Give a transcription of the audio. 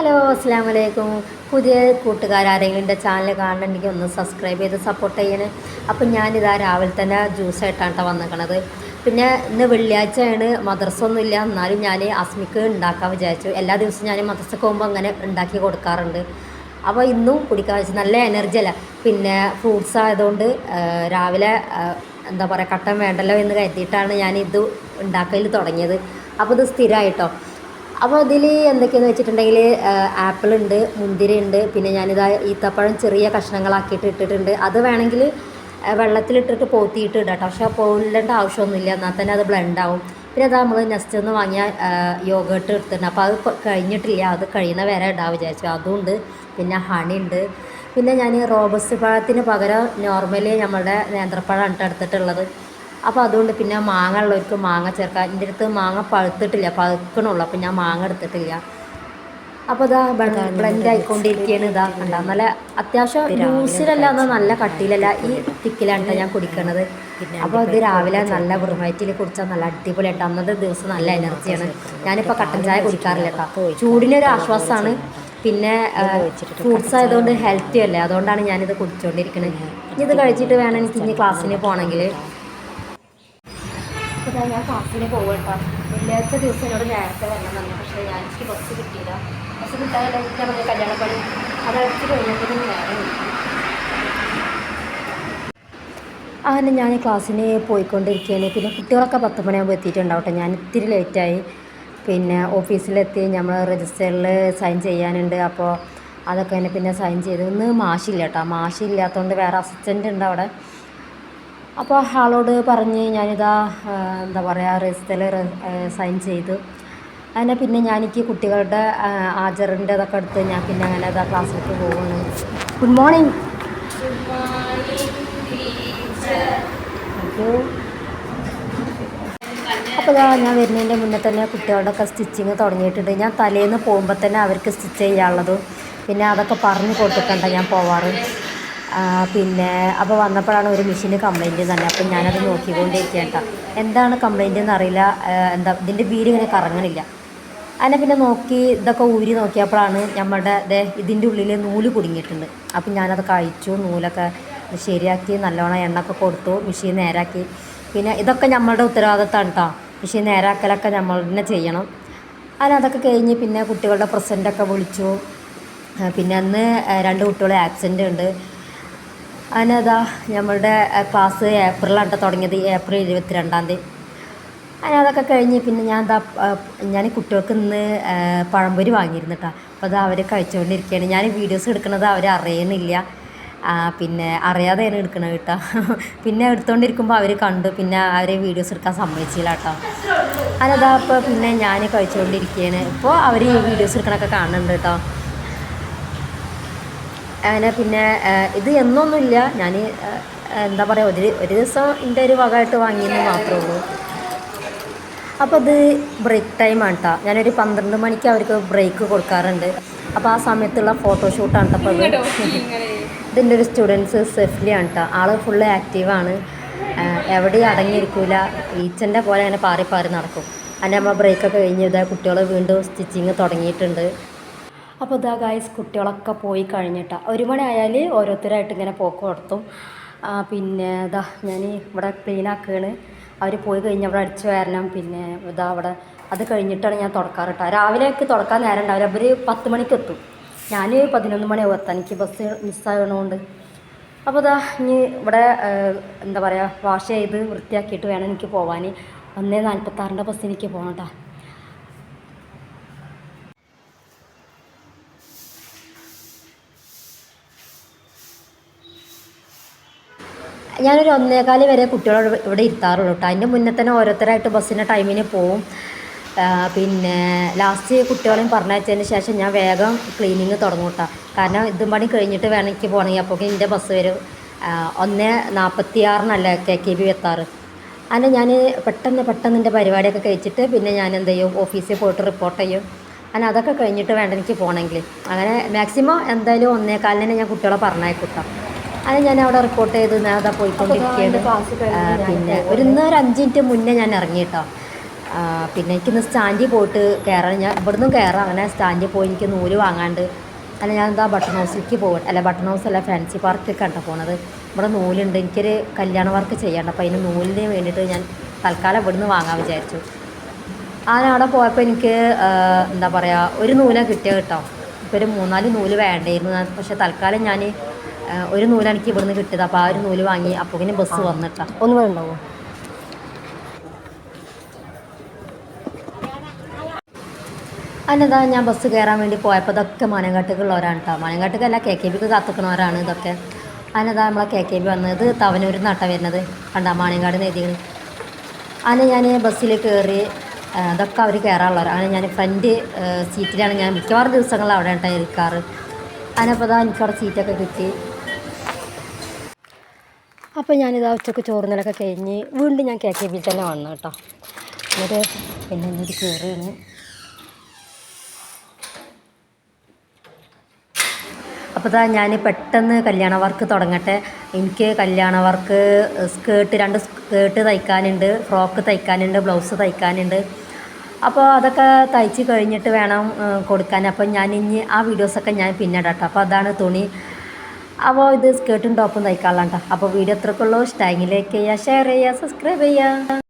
Hello അസ്സലാമു അലൈക്കും. പുതിയ കൂട്ടുകാരെങ്കിലും എൻ്റെ ചാനൽ കാണണമെങ്കിൽ ഒന്ന് സബ്സ്ക്രൈബ് ചെയ്ത് സപ്പോർട്ട് ചെയ്യണേ. അപ്പം ഞാനിതാ രാവിലെ തന്നെ ജ്യൂസായിട്ടാണ് വന്നിരിക്കണത്. പിന്നെ ഇന്ന് വെള്ളിയാഴ്ചയാണ്, മദ്രസ ഒന്നുമില്ല. എന്നാലും ഞാൻ അസ്മിക്ക് ഉണ്ടാക്കാൻ വിചാരിച്ചു. എല്ലാ ദിവസവും ഞാൻ മദ്രസക്ക് പോകുമ്പോൾ അങ്ങനെ ഉണ്ടാക്കി കൊടുക്കാറുണ്ട്. അപ്പോൾ ഇന്നും കുടിക്കാൻ വെച്ച് നല്ല എനർജി അല്ല. പിന്നെ ഫ്രൂട്ട്സ് ആയതുകൊണ്ട് രാവിലെ എന്താ പറയുക, കട്ടൻ വേണ്ടല്ലോ എന്ന് കരുതിയിട്ടാണ് ഞാനിത് ഉണ്ടാക്കൽ തുടങ്ങിയത്. അപ്പോൾ ഇത് സ്ഥിരമായിട്ടോ. അപ്പോൾ ഇതിൽ എന്തൊക്കെയാണെന്ന് വെച്ചിട്ടുണ്ടെങ്കിൽ ആപ്പിളുണ്ട്, മുന്തിരി ഉണ്ട്, പിന്നെ ഞാനിതാ ഈത്തപ്പഴം ചെറിയ കഷ്ണങ്ങളാക്കിയിട്ട് ഇട്ടിട്ടുണ്ട്. അത് വേണമെങ്കിൽ വെള്ളത്തിലിട്ടിട്ട് പോത്തിയിട്ട് ഇടാം കേട്ടോ. പക്ഷേ പോലേണ്ട ആവശ്യമൊന്നുമില്ല, എന്നാൽ തന്നെ അത് ബ്ലെൻഡ് ആവും. പിന്നെ അതാ നമ്മൾ നെക്സ്റ്റ് ഒന്ന് വാങ്ങിയ യോഗേട്ട് എടുത്തിട്ടുണ്ട്. അപ്പോൾ അത് കഴിഞ്ഞിട്ടില്ല, അത് കഴിയുന്ന വരെ ഇടാൻ വിചാരിച്ചു. അതുണ്ട്. പിന്നെ ഹണി ഉണ്ട്. പിന്നെ ഞാൻ റോബസ്റ്റ് പഴത്തിന് പകരം നോർമലി നമ്മുടെ നേന്ത്രപ്പഴമാണ് എടുത്തിട്ടുള്ളത്. അപ്പോൾ അതുകൊണ്ട് പിന്നെ മാങ്ങ ഉള്ളവർക്ക് മാങ്ങ ചേർക്കാം. എൻ്റെ അടുത്ത് മാങ്ങ പഴുത്തിട്ടില്ല, പഴുക്കണുള്ളൂ. അപ്പോൾ ഞാൻ മാങ്ങ എടുത്തിട്ടില്ല. അപ്പോൾ ഇതാ ബ്ലെൻഡ് ആയിക്കൊണ്ടിരിക്കുകയാണ്. ഇതാ കണ്ട നല്ല അത്യാവശ്യം ജ്യൂസിലല്ല, എന്നാൽ നല്ല കട്ടിയിലല്ല, ഈ തിക്കിലാണ് ഞാൻ കുടിക്കണത്. അപ്പോൾ ഇത് രാവിലെ നല്ല വെറുമയറ്റിൽ കുടിച്ചാൽ നല്ല അടിപൊളിയായിട്ട് അന്നത്തെ ദിവസം നല്ല എനർജിയാണ്. ഞാനിപ്പോൾ കട്ടൻ ചായ കുടിക്കാറില്ല കേട്ടോ. ചൂടിനൊരു ആശ്വാസമാണ്. പിന്നെ ഫ്രൂട്ട്സ് ആയതുകൊണ്ട് ഹെൽത്തി അല്ലേ, അതുകൊണ്ടാണ് ഞാനിത് കുടിച്ചുകൊണ്ടിരിക്കുന്നത്. ഇനി ഇത് കഴിച്ചിട്ട് വേണം എനിക്ക് ഇനി ക്ലാസ്സിന് പോകണമെങ്കിൽ. അപ്പോൾ ഞാൻ ക്ലാസ്സിന് പോകട്ടോ. വെള്ളിയാഴ്ച ദിവസം എന്നോട് നേരത്തെ വരണം തന്നെ, പക്ഷേ എനിക്ക് ബസ് കിട്ടിയില്ല. ബസ് കിട്ടാതെ നമ്മുടെ കല്യാണപ്പണി അതടിച്ച് കഴിഞ്ഞപ്പോൾ നേരം. അങ്ങനെ ഞാൻ ക്ലാസ്സിന് പോയിക്കൊണ്ടിരിക്കുകയാണ്. പിന്നെ കുട്ടികളൊക്കെ 10 മണിയാകുമ്പോൾ എത്തിയിട്ടുണ്ടാവട്ടെ. ഞാൻ ഇത്തിരി ലേറ്റായി. പിന്നെ ഓഫീസിലെത്തി, നമ്മൾ രജിസ്റ്ററിൽ സൈൻ ചെയ്യാനുണ്ട്. അപ്പോൾ അതൊക്കെ തന്നെ പിന്നെ സൈൻ ചെയ്തു. ഇന്ന് മാഷില്ല കേട്ടോ. മാഷില്ലാത്തതുകൊണ്ട് വേറെ അസിസ്റ്റൻ്റ് ഉണ്ട് അവിടെ. അപ്പോൾ ആളോട് പറഞ്ഞ് ഞാനിതാ എന്താ പറയുക രജിസ്റ്ററിൽ സൈൻ ചെയ്തു. അങ്ങനെ പിന്നെ ഞാനെനിക്ക് കുട്ടികളുടെ ആജറിൻ്റെ ഇതൊക്കെ എടുത്ത് ഞാൻ പിന്നെ അങ്ങനെ ഇതാ ക്ലാസ്സിലേക്ക് പോവുകയാണ്. Good morning. അപ്പോൾ ഇതാ ഞാൻ വരുന്നതിൻ്റെ മുന്നേ തന്നെ കുട്ടികളുടെയൊക്കെ സ്റ്റിച്ചിങ് തുടങ്ങിയിട്ടുണ്ട്. ഞാൻ തലേന്ന് പോകുമ്പോൾ തന്നെ അവർക്ക് സ്റ്റിച്ച് ചെയ്യാനുള്ളതും പിന്നെ അതൊക്കെ പറഞ്ഞു കൊടുത്തിട്ടണ്ട ഞാൻ പോവാറ്. പിന്നെ അപ്പോൾ വന്നപ്പോഴാണ് ഒരു മെഷീന് കംപ്ലൈൻറ്റ് തന്നെ. അപ്പം ഞാനത് നോക്കിക്കൊണ്ടിരിക്കുക കേട്ടോ. എന്താണ് കംപ്ലൈൻറ്റ് എന്നറിയില്ല. എന്താ ഇതിൻ്റെ വീല് ഇങ്ങനെ കറങ്ങണില്ല. അങ്ങനെ പിന്നെ നോക്കി ഇതൊക്കെ ഊരി നോക്കിയപ്പോഴാണ് നമ്മുടെ ഇതിൻ്റെ ഉള്ളിൽ നൂല് കുടുങ്ങിയിട്ടുണ്ട്. അപ്പം ഞാനതൊക്കെ അഴിച്ചു, നൂലൊക്കെ ശരിയാക്കി, നല്ലോണം എണ്ണയൊക്കെ കൊടുത്തു, മെഷീൻ നേരാക്കി. പിന്നെ ഇതൊക്കെ നമ്മളുടെ ഉത്തരവാദിത്തമാണ് കേട്ടോ. മെഷീൻ നേരാക്കലൊക്കെ നമ്മൾ തന്നെ ചെയ്യണം. അതൊക്കെ കഴിഞ്ഞ് പിന്നെ കുട്ടികളുടെ പ്രസൻറ്റൊക്കെ വിളിച്ചു. പിന്നെ അന്ന് 2 കുട്ടികൾ ആബ്സെൻ്റ് ഉണ്ട്. അതിനതാ നമ്മളുടെ ക്ലാസ് ഏപ്രിലാണ് തുടങ്ങിയത്, ഏപ്രിൽ 22-ാം തീയതി. അതൊക്കെ കഴിഞ്ഞ് പിന്നെ ഞാൻ കുട്ടികൾക്ക് ഇന്ന് പഴംപൊരി വാങ്ങിയിരുന്നു കേട്ടോ. അപ്പോൾ അത് അവർ കഴിച്ചുകൊണ്ടിരിക്കുകയാണ്. ഞാൻ വീഡിയോസ് എടുക്കുന്നത് അവർ അറിയുന്നില്ല, പിന്നെ അറിയാതെയാണ് എടുക്കണത് കേട്ടോ. പിന്നെ എടുത്തുകൊണ്ടിരിക്കുമ്പോൾ അവർ കണ്ടു, പിന്നെ അവർ വീഡിയോസ് എടുക്കാൻ സമ്മതിച്ചില്ല കേട്ടോ. അപ്പോൾ പിന്നെ ഞാൻ കഴിച്ചുകൊണ്ടിരിക്കുകയാണ്. ഇപ്പോൾ അവർ വീഡിയോസ് എടുക്കണമൊക്കെ കാണുന്നുണ്ട് കേട്ടോ. അങ്ങനെ പിന്നെ ഇത് എന്നൊന്നുമില്ല, ഞാൻ എന്താ പറയുക ഒരു ദിവസം എൻ്റെ ഒരു വകമായിട്ട് വാങ്ങിയെന്ന് മാത്രമേ ഉള്ളൂ. അപ്പോൾ ഇത് ബ്രേക്ക് ടൈമാണ് കേട്ടോ. ഞാനൊരു 12 മണിക്ക് അവർക്ക് ബ്രേക്ക് കൊടുക്കാറുണ്ട്. അപ്പോൾ ആ സമയത്തുള്ള ഫോട്ടോഷൂട്ടാണ് കേട്ടോ. അപ്പോൾ ഇതിൻ്റെ ഒരു സ്റ്റുഡൻസ് സെഫ്ലിയാണ് കേട്ടോ. ആൾ ഫുള്ള് ആക്റ്റീവാണ്, എവിടെയും അടങ്ങിയിരിക്കില്ല, ഈച്ചൻ്റെ പോലെ അങ്ങനെ പാറി പാറി നടക്കും. അതിൻ്റെ നമ്മൾ ബ്രേക്കൊക്കെ കഴിഞ്ഞ് ഇതാ കുട്ടികൾ വീണ്ടും സ്റ്റിച്ചിങ് തുടങ്ങിയിട്ടുണ്ട്. അപ്പോൾ ഇതാ ഗൈസ് കുട്ടികളൊക്കെ പോയി കഴിഞ്ഞിട്ടാണ്. 1 മണി ആയാൽ ഓരോരുത്തരായിട്ട് ഇങ്ങനെ പോക്ക് നടത്തും. പിന്നെ ഇതാ ഞാൻ ഇവിടെ ക്ലീൻ ആക്കുകയാണ്. അവർ പോയി കഴിഞ്ഞ് അവിടെ അടിച്ചു വരണം. പിന്നെ ഇതാ അവിടെ അത് കഴിഞ്ഞിട്ടാണ് ഞാൻ തുടക്കാറ് കേട്ടോ. രാവിലേക്ക് തുടക്കാൻ നേരം ഉണ്ടാവില്ല. അവർ 10 മണിക്ക് എത്തും. ഞാൻ 11 മണിയാവും എത്താൻ, എനിക്ക് ബസ് മിസ്സാകണതുകൊണ്ട്. അപ്പോൾ ഇതാ ഇനി ഇവിടെ എന്താ പറയുക വാഷ് ചെയ്ത് വൃത്തിയാക്കിയിട്ട് വേണം എനിക്ക് പോകാൻ. 1:46-ൻ്റെ ബസ് എനിക്ക് പോകണം കേട്ടോ. ഞാനൊരു 1:15 വരെ കുട്ടികളോട് ഇവിടെ ഇരുത്താറുള്ളൂ കേട്ടോ. അതിൻ്റെ മുന്നേ തന്നെ ഓരോരുത്തരായിട്ട് ബസ്സിൻ്റെ ടൈമിന് പോവും. പിന്നെ ലാസ്റ്റ് കുട്ടികളെയും പറഞ്ഞയച്ചതിന് ശേഷം ഞാൻ വേഗം ക്ലീനിങ് തുടങ്ങും കേട്ടോ. കാരണം ഇതും പണി കഴിഞ്ഞിട്ട് വേണം എനിക്ക് പോകണമെങ്കിൽ. അപ്പോൾ എൻ്റെ ബസ് വരും 1:46-നല്ല KKB എത്താറ്. അങ്ങനെ ഞാൻ പെട്ടെന്ന് എൻ്റെ പരിപാടിയൊക്കെ കഴിച്ചിട്ട് പിന്നെ ഞാൻ എന്ത് ചെയ്യും, ഓഫീസിൽ പോയിട്ട് റിപ്പോർട്ട് ചെയ്യും. അങ്ങനെ അതൊക്കെ കഴിഞ്ഞിട്ട് വേണ്ട എനിക്ക് പോകണമെങ്കിൽ. അങ്ങനെ മാക്സിമം എന്തായാലും 1:15 ഞാൻ കുട്ടികളെ പറഞ്ഞയക്കും കേട്ടോ. അത് ഞാൻ അവിടെ റിപ്പോർട്ട് ചെയ്ത് ഞാൻ അതാ പോയിക്കൊണ്ടിരിക്കുകയാണ്. പിന്നെ ഒരു 5 മിനിറ്റ് മുന്നേ ഞാൻ ഇറങ്ങി കേട്ടോ. പിന്നെ എനിക്കിന്ന് സ്റ്റാൻഡിൽ പോയിട്ട് കയറാൻ ഞാൻ ഇവിടുന്ന് കയറാം അങ്ങനെ സ്റ്റാൻഡിൽ പോയി എനിക്ക് നൂല് വാങ്ങാണ്ട് അല്ല ഞാൻ എന്താ ബട്ടൺ ഹൗസിലേക്ക് പോകും അല്ല ബട്ടൺ ഹൗസ് അല്ല ഫാൻസി പാർക്കൊക്കെ കണ്ട പോണത് ഇവിടെ നൂലുണ്ട് എനിക്കൊരു കല്യാണ വർക്ക് ചെയ്യണം അപ്പോൾ അതിന് നൂലിന് വേണ്ടിയിട്ട് ഞാൻ തൽക്കാലം ഇവിടുന്ന് വാങ്ങാൻ വിചാരിച്ചു അങ്ങനെ അവിടെ പോയപ്പോൾ എനിക്ക് എന്താ പറയുക ഒരു നൂലാണ് കിട്ടിയത് കേട്ടോ ഇപ്പോൾ ഒരു 3-4 നൂല് വേണ്ടായിരുന്നു പക്ഷേ തൽക്കാലം ഞാൻ ഒരു നൂലാണ് എനിക്ക് ഇവിടുന്ന് കിട്ടിയത് അപ്പോൾ ആ ഒരു നൂല് വാങ്ങി അപ്പോൾ ഇങ്ങനെ ബസ് വന്നിട്ടാ ഒന്ന് വേണ്ടാവോ അതിനെന്താ ഞാൻ ബസ് കയറാൻ വേണ്ടി പോയപ്പോൾ ഇതൊക്കെ മനങ്കാട്ടുകളുള്ളവരാണ് കേട്ടോ മനങ്കാട്ടുകല്ല KKBക്ക് കാത്തുക്കണവരാണ് ഇതൊക്കെ അതിനെന്താ നമ്മളെ KKB വന്നത് തവനൂരിൽ നിന്നാട്ട വരുന്നത് കണ്ടാ മാനങ്കാട് എഴുതിയത് അങ്ങനെ ഞാൻ ബസ്സിൽ കയറി ഇതൊക്കെ അവർ കയറാനുള്ളവർ അങ്ങനെ ഞാൻ ഫ്രണ്ട് സീറ്റിലാണ് ഞാൻ മിക്കവാറും ദിവസങ്ങളിൽ അവിടെ ആയിട്ടാണ് ഇരിക്കാറ് അതിനപ്പോൾ ഇതാ എനിക്കവിടെ സീറ്റൊക്കെ കിട്ടി അപ്പോൾ ഞാനിതാ ഉച്ചക്ക് ചോറുന്നലൊക്കെ കഴിഞ്ഞ് വീണ്ടും ഞാൻ KKBയിൽ തന്നെ വന്നു കേട്ടോ എന്നിട്ട് പിന്നെ എന്നിട്ട് കയറിയാണ് അപ്പോൾ ഇതാ ഞാൻ പെട്ടെന്ന് കല്യാണ വർക്ക് തുടങ്ങട്ടെ എനിക്ക് കല്യാണ വർക്ക് രണ്ട് സ്കേർട്ട് തയ്ക്കാനുണ്ട് ഫ്രോക്ക് തയ്ക്കാനുണ്ട് ബ്ലൗസ് തയ്ക്കാനുണ്ട് അപ്പോൾ അതൊക്കെ തയ്ച്ച് കഴിഞ്ഞിട്ട് വേണം കൊടുക്കാൻ അപ്പോൾ ഞാൻ ഇനി ആ വീഡിയോസൊക്കെ ഞാൻ പിന്നെ ഇടാം അപ്പോൾ അതാണ് തുണി അപ്പോൾ ഇത് സ്കേർട്ടും ടോപ്പും തയ്ക്കാനുള്ളതാണ് അപ്പോൾ വീഡിയോ എത്രക്കുള്ളൂ ഇഷ്ടമെങ്കിൽ ലൈക്ക് ചെയ്യുക ഷെയർ ചെയ്യുക സബ്സ്ക്രൈബ് ചെയ്യുക